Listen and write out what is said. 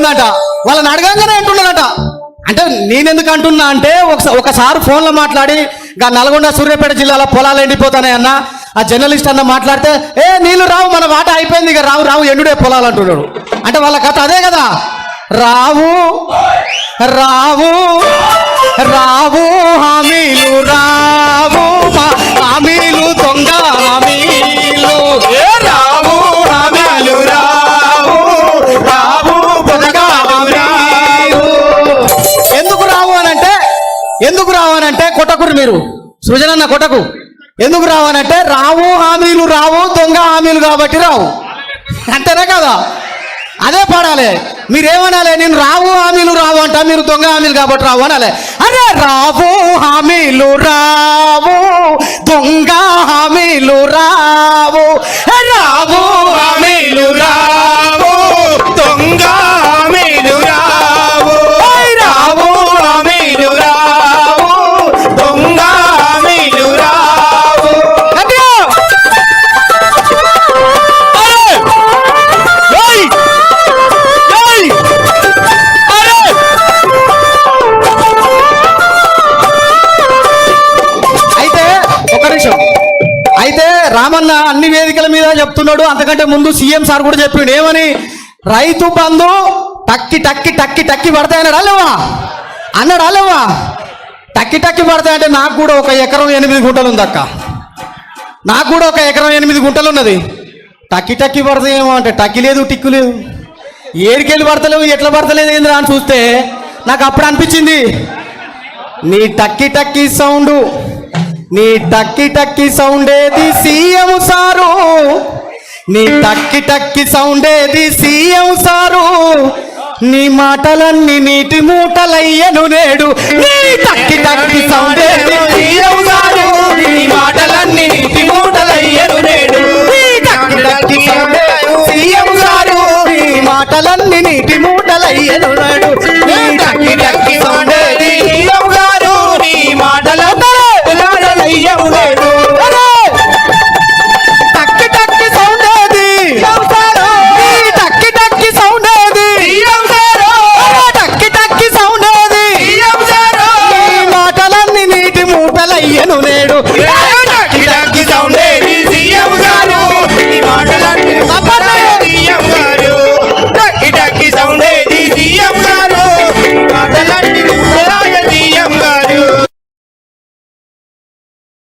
ఉందంట, వాళ్ళని అడగంగానే అంటున్నారట. అంటే నేనెందుకు అంటున్నా అంటే ఒకసారి ఫోన్లో మాట్లాడి నల్గొండ సూర్యాపేట జిల్లాలో పొలాలు ఎండిపోతానాయన్న ఆ జర్నలిస్ట్ అన్న మాట్లాడితే నీళ్ళు రావు, మన వాట అయిపోయింది, ఇక రావు రావు ఎండుడే పొలాలు అంటున్నాడు. అంటే వాళ్ళ కథ అదే కదా, రావు రావు రావు హామీలు రావు, హామీలు దొంగ హామీలు, రావు హామీలు రావు రావు దొంగ హామీలు. ఎందుకు రావు అనంటే కొట్టకురు మీరు, సృజనన్న కొట్టకు. ఎందుకు రావు అనంటే రావు హామీలు రావు దొంగ హామీలు కాబట్టి రావు, అంతేనా కదా? అదే పాడాలి. మీరేమనాలి, నేను రావు హామీలు రావు అంట, మీరు దొంగ హామీలు కాబట్టి రావు అనాలి. అరే రావు హామీలు రావు దొంగ హామీలు రావు, రావు హామీలు రావు దొంగ హామీలు రావు, రావు హామీలు రావు దొంగ హామీలు రావు. అయితే రామన్న అన్ని వేదికల మీద చెప్తున్నాడు. అంతకంటే ముందు సీఎం సార్ కూడా చెప్పిండు, ఏమని? రైతు బంధు టక్కి టక్కి టక్కి టక్కి పడతాయన్నాడు. అన్నాడా? టక్కి టక్కి పడతాయంటే నాకు కూడా ఒక ఎకరం 8 గుంటలు ఉంది అక్క, నాకు కూడా ఒక ఎకరం 8 గుంటలు ఉన్నది. టక్కి టక్కి పడతాయేమో అంటే టక్కి లేదు టిక్కు లేదు, ఏడికెళ్ళి పడతలేవు, ఎట్లా పడతలేదు ఏంద్రా అని చూస్తే నాకు అప్పుడు అనిపించింది, నీ టక్కి టక్కి సౌండ్, నీ టక్కి టక్కి సౌండ్ ఏది సీఎం సారు, నీ టక్కి టక్కి సౌండ్ ఏది సీఎం సారు, నీ మాటలన్నీ నీటి మూటలయ్యను నేడు, నీ టక్కి టక్కి సౌండ్ ఏది సీఎం సారు, నీ మాటలన్నీ నీటి మూటలయ్యను నేడు, నీ టక్కి టక్కి సౌండ్ సీఎం సారు, నీ మాటలన్నీ నీటి మూటలయ్యను నేడు, నీ టక్కి టక్కి సౌండ్ ఏది సీఎం గారు, నీ మాటలన్నీ టక్కి టక్కి సౌండ్ ఏది, టక్కి టక్కి సౌండ్ ఏది, టక్కి టక్కి సౌండ్ ఏది, నీ మాటలన్నీ నీటి మూటలయ్యను నేడు.